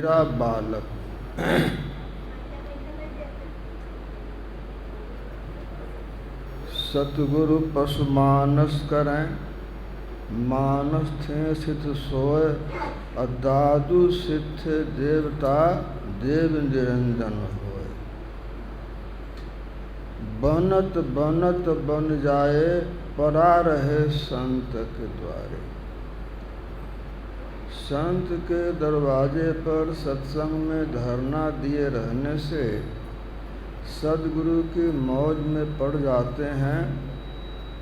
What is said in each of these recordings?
मेरा बालक सतगुरु पशु मानस करें, मानस थे सिद्ध सोय, अदादु सिद्ध देवता देव निरंजन होय। बनत बनत बन जाए, परा रहे संत के द्वारे। संत के दरवाजे पर सत्संग में धरना दिए रहने से सद्गुरु की मौज में पड़ जाते हैं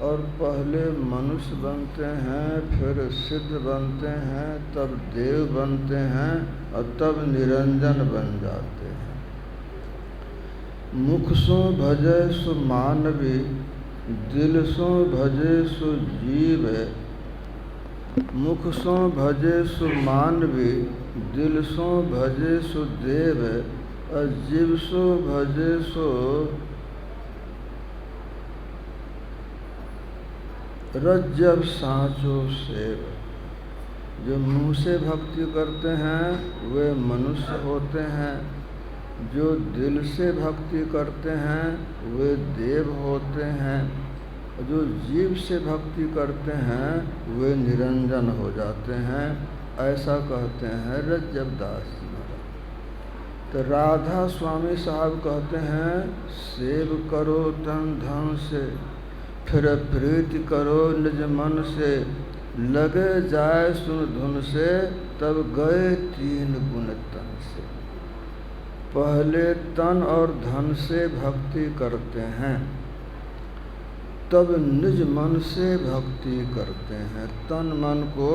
और पहले मनुष्य बनते हैं, फिर सिद्ध बनते हैं, तब देव बनते हैं और तब निरंजन बन जाते हैं। मुख सो भजे सो मानवी, दिल सो भजे सो जीव। मुख सो भजे सो मानवी, दिल सो भजे सो देव, और जीव सो भजे सो रज्जब साँचो सेव। जो मुँह से भक्ति करते हैं वे मनुष्य होते हैं, जो दिल से भक्ति करते हैं वे देव होते हैं, जो जीव से भक्ति करते हैं वे निरंजन हो जाते हैं। ऐसा कहते हैं रज्जब दास जी महाराज। तो राधा स्वामी साहब कहते हैं, सेव करो तन धन से, फिर प्रीति करो निज मन से, लगे जाए सुन धुन से, तब गए तीन गुण तन से। पहले तन और धन से भक्ति करते हैं, तब निज मन से भक्ति करते हैं, तन मन को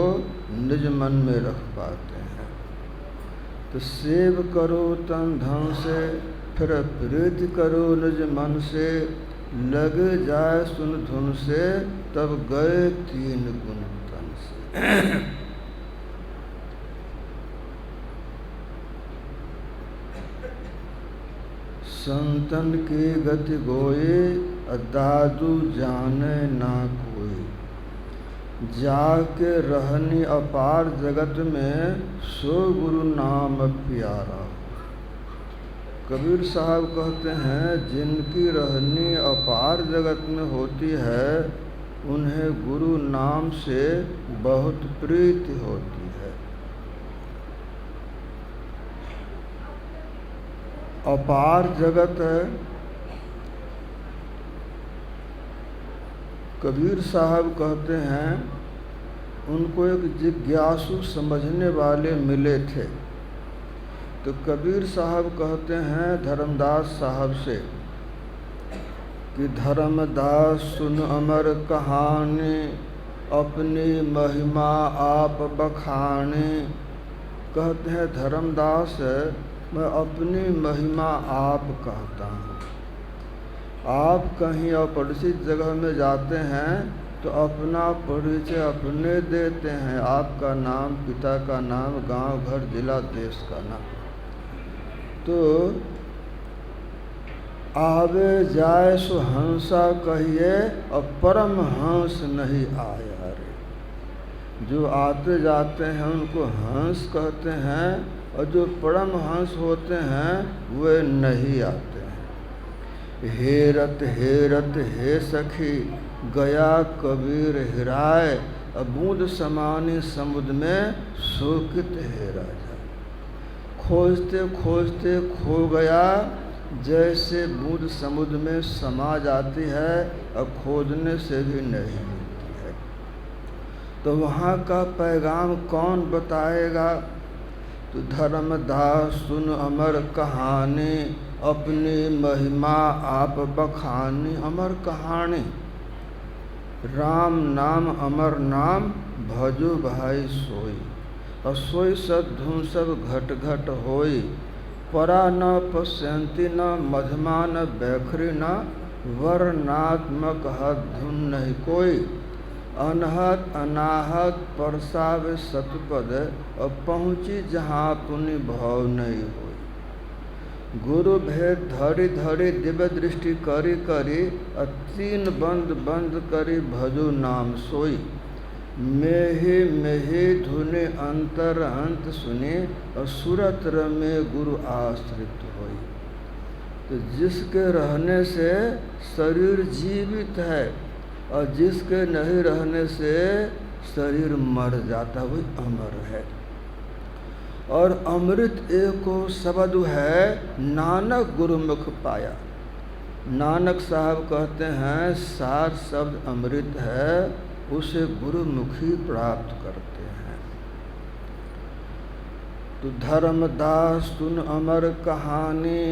निज मन में रख पाते हैं। तो सेव करो तन धन से, फिर प्रीति करो निज मन से, लग जाए सुन धुन से, तब गए तीन गुण तन से। संतन की गति गोए, दादू जाने ना कोई। जाके रहनी अपार जगत में, सो गुरु नाम प्यारा। कबीर साहब कहते हैं, जिनकी रहनी अपार जगत में होती है उन्हें गुरु नाम से बहुत प्रीति होती है। अपार जगत है। कबीर साहब कहते हैं, उनको एक जिज्ञासु समझने वाले मिले थे। तो कबीर साहब कहते हैं धर्मदास साहब से कि धर्मदास सुन अमर कहानी, अपनी महिमा आप बखानी। कहते हैं धर्मदास, मैं अपनी महिमा आप कहता हूँ। आप कहीं अपरिचित जगह में जाते हैं तो अपना परिचय अपने देते हैं, आपका नाम, पिता का नाम, गांव, घर, जिला, देश का नाम। तो आवे जाए सो हंसा कहिए, और परम हंस नहीं आया रे। जो आते जाते हैं उनको हंस कहते हैं, और जो परम हंस होते हैं वे नहीं आते हैं। हेरत हेरत हे सखी, गया कबीर हिराए, बूंद समानी समुद्र में शोकित हेरा जाए। खोजते खोजते खो गया, जैसे बूंद समुद्र में समा जाती है और खोजने से भी नहीं मिलती है। तो वहाँ का पैगाम कौन बताएगा? तो धर्मदास सुन अमर कहानी, अपनी महिमा आप बखानी। अमर कहानी, राम नाम अमर नाम, भजो भाई सोई। और सोई सब धुन सब घट घट होई। परा न पश्यंती न मधमा न बैखरी न, वर्णात्मक हद धुन नहीं कोई। अनहत अनाहत परसावे सतपद, और पहुँची जहाँ पुनि भाव नहीं होई। गुरु भेद धरि धरि दिव्य दृष्टि करी करी, तीन बंद बंद करी भजो नाम सोई। मेहि धुनि अंतर अंत सुने, और सूरत रमे गुरु आश्रित होई। तो जिसके रहने से शरीर जीवित है और जिसके नहीं रहने से शरीर मर जाता, वही अमर है। और अमृत एको शब्द है, नानक गुरुमुख पाया। नानक साहब कहते हैं सार शब्द अमृत है, उसे गुरुमुखी प्राप्त करते हैं। तो धर्मदास सुन अमर कहानी,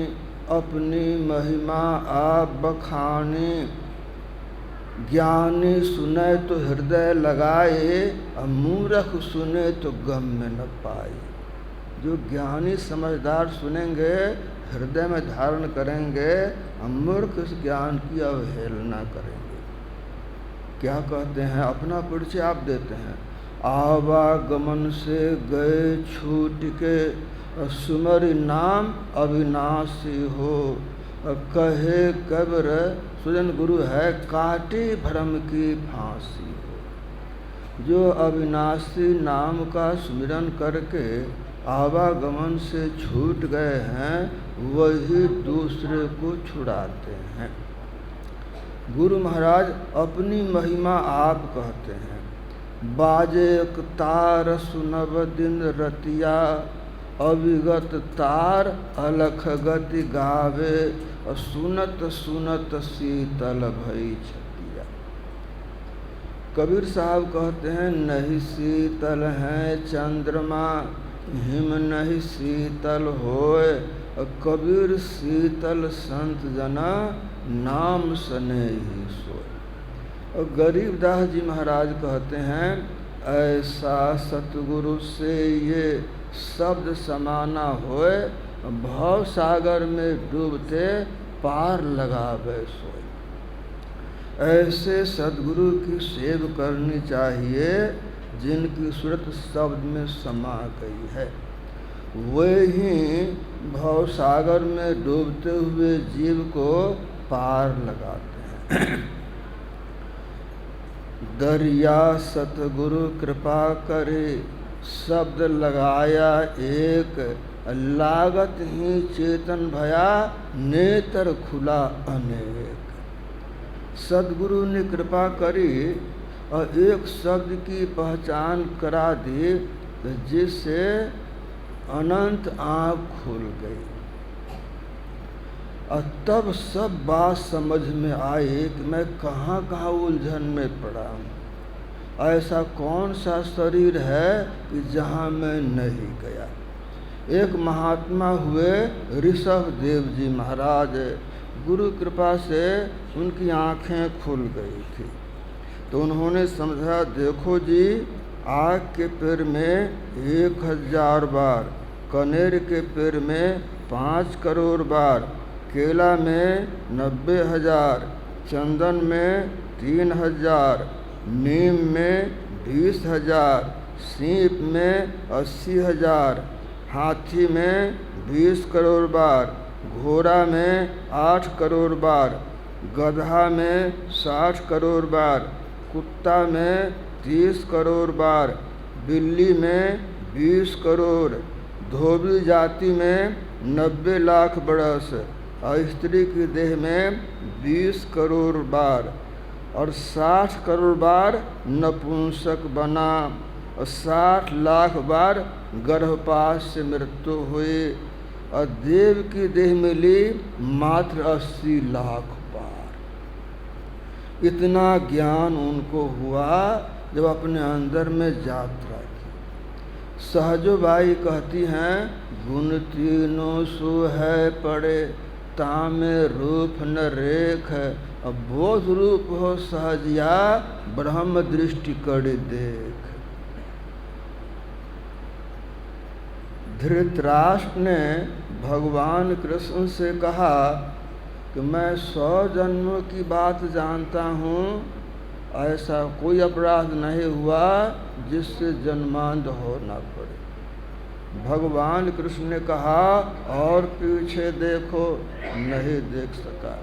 अपनी महिमा आप बखानी। ज्ञानी सुने तो हृदय लगाए, और मूर्ख सुने तो गम में न पाए। जो ज्ञानी समझदार सुनेंगे, हृदय में धारण करेंगे, और मूर्ख इस ज्ञान की अवहेलना करेंगे। क्या कहते हैं, अपना परिचय आप देते हैं। आवागमन से गए छूट के, सुमरि नाम अविनाशी हो। कहे कब्र सुजन गुरु है, काटे भ्रम की फांसी हो। जो अविनाशी नाम का सुमिरन करके आवागमन से छूट गए हैं, वही दूसरे को छुड़ाते हैं। गुरु महाराज अपनी महिमा आप कहते हैं। बाजे एक तार सुनब दिन रतिया, अविगत तार अलख गति गावे। सुनत सुनत शीतल भई छतिया। कबीर साहब कहते हैं, नहीं शीतल है चंद्रमा, हिम नहीं शीतल होए। कबीर शीतल संत जना, नाम सने ही सोए। और गरीबदास जी महाराज कहते हैं, ऐसा सतगुरु से ये शब्द समाना होए, भव सागर में डूबते पार लगावे सोए। ऐसे सद्गुरु की सेव करनी चाहिए, जिनकी सूरत शब्द में समा गई है। वे ही भव सागर में डूबते हुए जीव को पार लगाते हैं। दरिया सतगुरु कृपा करे, शब्द लगाया एक। लागत ही चेतन भया, नेत्र खुला अनेक। सद्गुरु ने कृपा करी और एक शब्द की पहचान करा दी, जिससे अनंत आँख खुल गई। और तब सब बात समझ में आई कि मैं कहाँ कहाँ उलझन में पड़ा हूँ। ऐसा कौन सा शरीर है कि जहाँ मैं नहीं गया। एक महात्मा हुए ऋषभ देव जी महाराज, गुरु कृपा से उनकी आँखें खुल गई थी। तो उन्होंने समझा, देखो जी, आग के पेड़ में 1000 बार, कनेर के पेड़ में 5 करोड़ बार, केला में 90,000, चंदन में 3,000, नीम में 20,000, सीप में 80,000, हाथी में 20 करोड़ बार, घोड़ा में 8 करोड़ बार, गधा में 60 करोड़ बार, कुत्ता में 30 करोड़ बार, बिल्ली में 20 करोड़, धोबी जाति में 90 लाख बरस, और स्त्री की देह में 20 करोड़ बार, और 60 करोड़ बार नपुंसक बना, और 60 लाख बार गर्भपात से मृत्यु हुई, और देव की देह मिली मात्र 80 लाख बार। इतना ज्ञान उनको हुआ जब अपने अंदर में यात्रा की। सहजोबाई कहती हैं, गुण तीनों सो है पड़े, तामे रूप न रेख। अब बोध रूप हो सहजिया, ब्रह्म दृष्टि कड़ी देख। धृतराष्ट्र ने भगवान कृष्ण से कहा कि मैं 100 जन्मों की बात जानता हूँ, ऐसा कोई अपराध नहीं हुआ जिससे जन्मांध होना पड़े। भगवान कृष्ण ने कहा, और पीछे देखो, नहीं देख सका।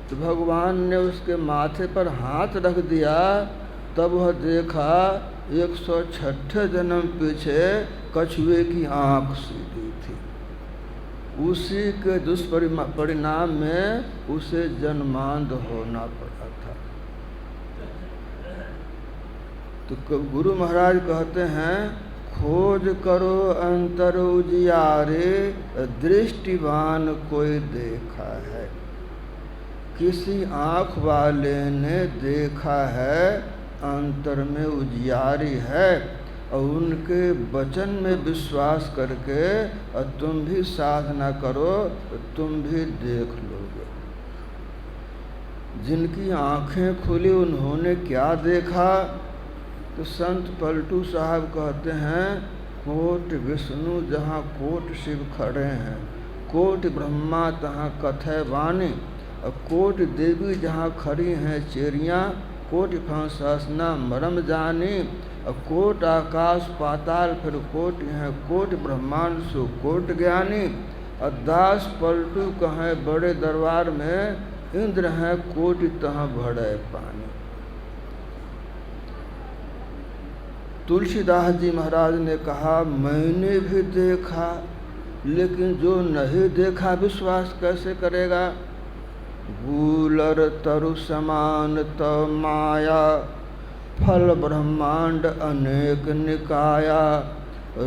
तो भगवान ने उसके माथे पर हाथ रख दिया तब वह देखा 106 जन्म पीछे कछुए की आँख सीधी थी। उसी के दुष्परिणाम में उसे जन्मांध होना पड़ा था। तो गुरु महाराज कहते हैं, खोज करो अंतर उजियारे, दृष्टिवान कोई देखा है। किसी आँख वाले ने देखा है अंतर में उजियारी है, और उनके वचन में विश्वास करके और तुम भी साधना करो तो तुम भी देख लोगे। जिनकी आँखें खुली उन्होंने क्या देखा? तो संत पलटू साहब कहते हैं, कोट विष्णु जहाँ कोट शिव खड़े हैं, कोट ब्रह्मा तहाँ कथय वाणी, और कोट देवी जहाँ खड़ी हैं चेरियाँ, कोट फंसना मरम जानी, और कोट आकाश पाताल फिर कोट हैं, कोट ब्रह्मांड सो कोट ज्ञानी। और दास पलटू कहें बड़े दरबार में, इंद्र हैं कोटि तहाँ भरे पानी। तुलसीदास जी महाराज ने कहा, मैंने भी देखा, लेकिन जो नहीं देखा विश्वास कैसे करेगा? गूलर तरु समान तो माया, फल ब्रह्मांड अनेक निकाया।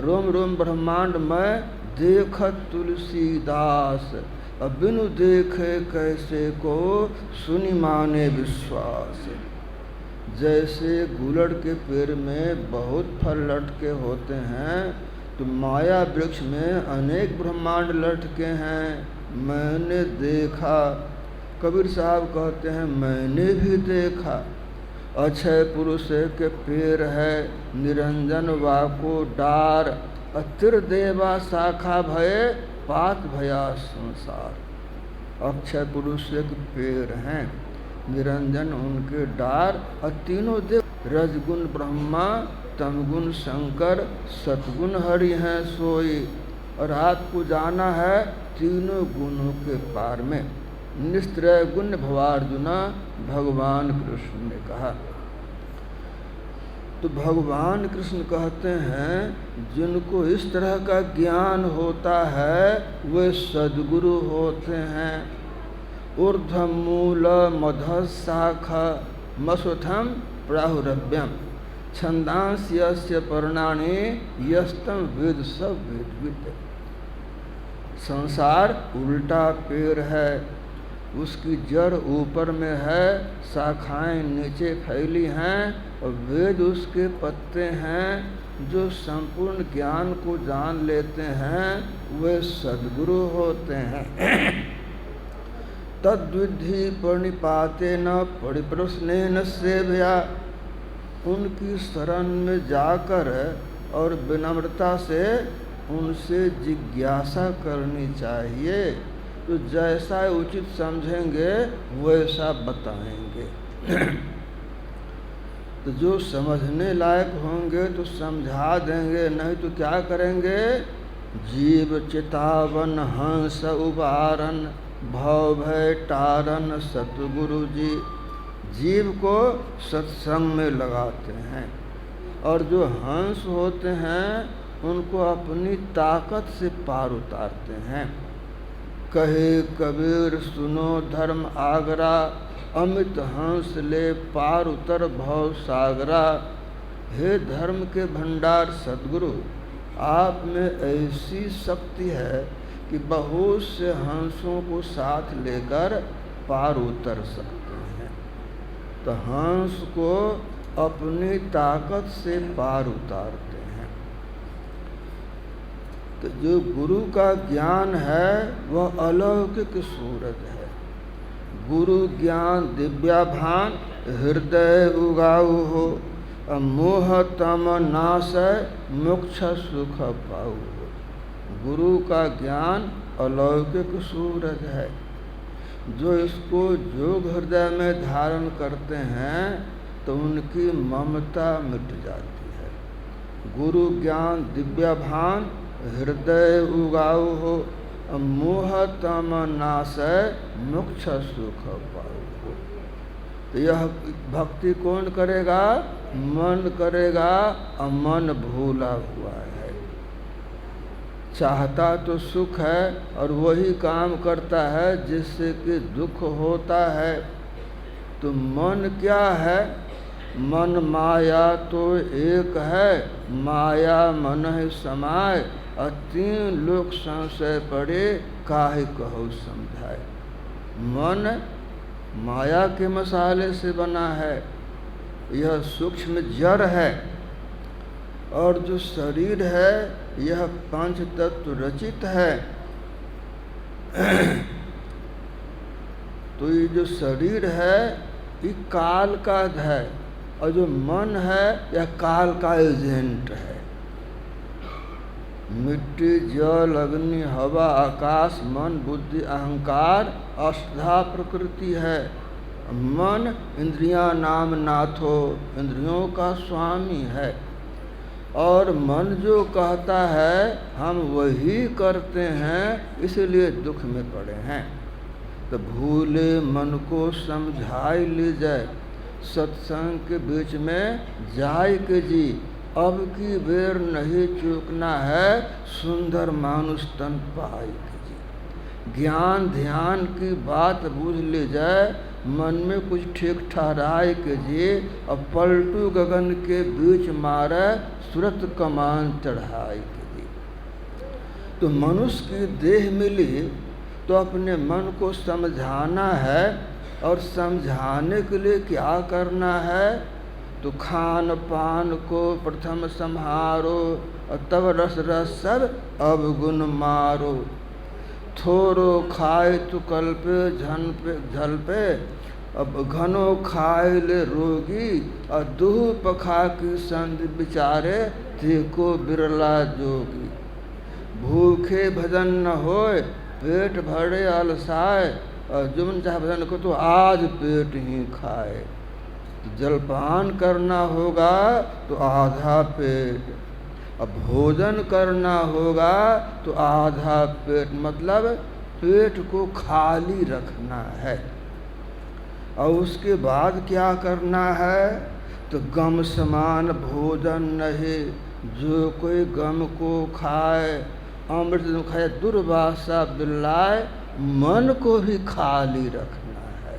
रोम रोम ब्रह्मांड में देखत तुलसीदास, अब बिनु देखे कैसे को सुनि माने विश्वास। जैसे गूलड़ के पेड़ में बहुत फल लटके होते हैं, तो माया वृक्ष में अनेक ब्रह्मांड लटके हैं। मैंने देखा, कबीर साहब कहते हैं, मैंने भी देखा। अक्षय पुरुष के पेड़ है, निरंजन वाको डार, अतिर देवा शाखा भये, पात भया संसार। अक्षय पुरुष के पेड़ हैं, निरंजन उनके डार, और तीनों देव रजगुण ब्रह्मा, तमगुण शंकर, सतगुण हरि हैं सोई। और आपको जाना है तीनों गुणों के पार में। निस्त्रय गुण भवार्जुना, भगवान कृष्ण ने कहा। तो भगवान कृष्ण कहते हैं, जिनको इस तरह का ज्ञान होता है वे सद्गुरु होते हैं। ऊर्ध्वमूल मध शाखा मसुथम प्राहुरव्यम, छंदांस यस्य पर्णानि यस्तम वेद सब वेद। संसार उल्टा पेड़ है, उसकी जड़ ऊपर में है, शाखाएं नीचे फैली हैं, और वेद उसके पत्ते हैं। जो संपूर्ण ज्ञान को जान लेते हैं वे सद्गुरु होते हैं। तद्विधि प्रणिपाते न परिप्रश्नेन सेव्या, उनकी शरण में जाकर और विनम्रता से उनसे जिज्ञासा करनी चाहिए। तो जैसा उचित समझेंगे वैसा बताएंगे। तो जो समझने लायक होंगे तो समझा देंगे, नहीं तो क्या करेंगे? जीव चितावन हंस उबारन, भव भय टारन सतगुरु जी। जीव को सत्संग में लगाते हैं, और जो हंस होते हैं उनको अपनी ताकत से पार उतारते हैं। कहे कबीर सुनो धर्म आगरा, अमित हंस ले पार उतर भव सागरा। हे धर्म के भंडार सद्गुरु, आप में ऐसी शक्ति है कि बहुत से हंसों को साथ लेकर पार उतर सकते हैं। तो हंस को अपनी ताकत से पार उतारते हैं। तो जो गुरु का ज्ञान है वह अलौकिक सूरज है। गुरु ज्ञान दिव्याभान, हृदय उगाऊ हो, मोह तम नाश मोक्ष सुख पाऊ हो। गुरु का ज्ञान अलौकिक सूरज है, जो इसको योग हृदय में धारण करते हैं तो उनकी ममता मिट जाती है। गुरु ज्ञान दिव्याभान, हृदय उगाऊ हो, मोह तम नाश मोक्ष सुख पाऊ हो। तो यह भक्ति कौन करेगा? मन करेगा और मन भूला हुआ है। चाहता तो सुख है और वही काम करता है जिससे कि दुख होता है। तो मन क्या है? मन माया तो एक है, माया मन है समाय, और तीन लोग संशय पड़े, काहे कहूँ समझाए। मन माया के मसाले से बना है, यह सूक्ष्म जड़ है, और जो शरीर है यह पंच तत्व रचित है। तो ये जो शरीर है ये काल का है, और जो मन है यह काल का एजेंट है। मिट्टी, जल, अग्नि, हवा, आकाश, मन, बुद्धि, अहंकार अष्टधा प्रकृति है। मन इंद्रियां नाम नाथो, इंद्रियों का स्वामी है, और मन जो कहता है हम वही करते हैं, इसलिए दुख में पड़े हैं। तो भूले मन को समझाई ले जाए, सत्संग के बीच में जाय के जी, अब की बेर नहीं चूकना है, सुंदर मानुष तन पाई के जी। ज्ञान ध्यान की बात बूझ ले जाए, मन में कुछ ठीक ठहराए के जी, और पलटू गगन के बीच मारे, सुरत कमान चढ़ाई के जी। तो मनुष्य की देह मिली तो अपने मन को समझाना है, और समझाने के लिए क्या करना है? तो खान पान को प्रथम संहारो, और तब रस रस सब अवगुण मारो। थोरो खाए तो कल्पे झल पे, अब घनो खाए ले रोगी, और दूह पखा की संधि विचारे, देखो बिरला जोगी। भूखे भजन न होए, पेट भरे अलसाए, और जुमन चाहे भजन को तो आज पेट ही खाए। जलपान करना होगा तो आधा पेट, अब भोजन करना होगा तो आधा पेट, मतलब पेट को खाली रखना है। और उसके बाद क्या करना है? तो गम समान भोजन नहीं, जो कोई गम को खाए, अमृत खाए दुर्वासा बिल्लाए, मन को भी खाली रखना है,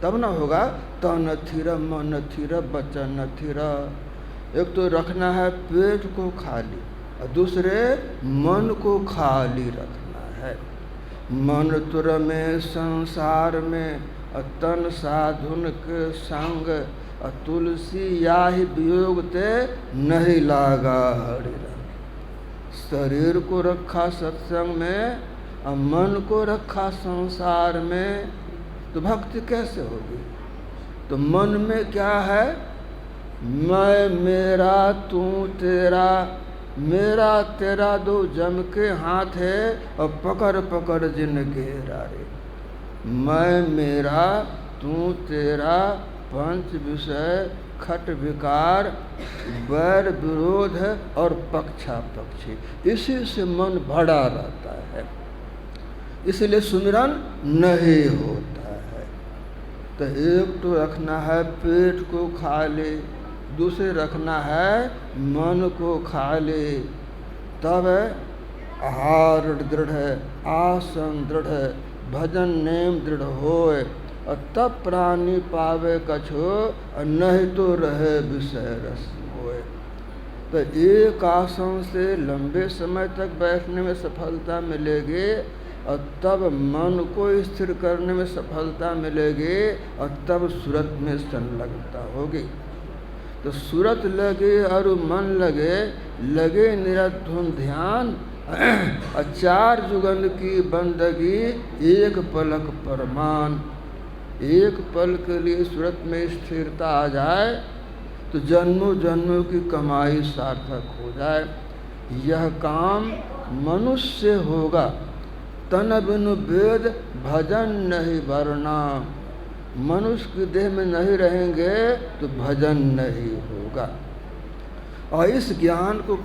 तब ना होगा। तन थिर मन थिर वचन थिर। एक तो रखना है पेट को खाली, और दूसरे मन को खाली रखना है। मन तुर में संसार में, तन साधुन के संग, तुलसी याहि वियोग ते नहीं लागा हरि रंग। शरीर को रखा सत्संग में, और मन को रखा संसार में, तो भक्ति कैसे होगी? तो मन में क्या है? मैं मेरा तू तेरा, मेरा तेरा दो जम के हाथ है, और पकड़ पकड़ जिन घेरा रे। मैं मेरा तू तेरा, पंच विषय खट विकार, वैर विरोध और पक्षा पक्षी, इसी से मन भरा रहता है, इसलिए सुमिरन नहीं होता है। तो एक तो रखना है पेट को खाली, दूसरे रखना है मन को खाली, तब आहार दृढ़, आसन दृढ़, भजन नेम दृढ़ होए, और तब प्राणी पावे कछो, और नहीं तो रहे विषय रस होए। तो एक आसन से लंबे समय तक बैठने में सफलता मिलेगी, और तब मन को स्थिर करने में सफलता मिलेगी, और तब सूरत में संलग्नता होगी। तो सूरत लगे और मन लगे, लगे निरध्वन ध्यान, और चार जुगन की बंदगी, एक पलक परमान। एक पल के लिए सूरत में स्थिरता आ जाए तो जन्मों जन्मों की कमाई सार्थक हो जाए। यह काम मनुष्य से होगा, तन बिनु वेद भजन नहीं वरना। मनुष्य की देह में नहीं रहेंगे तो भजन नहीं होगा। और इस ज्ञान को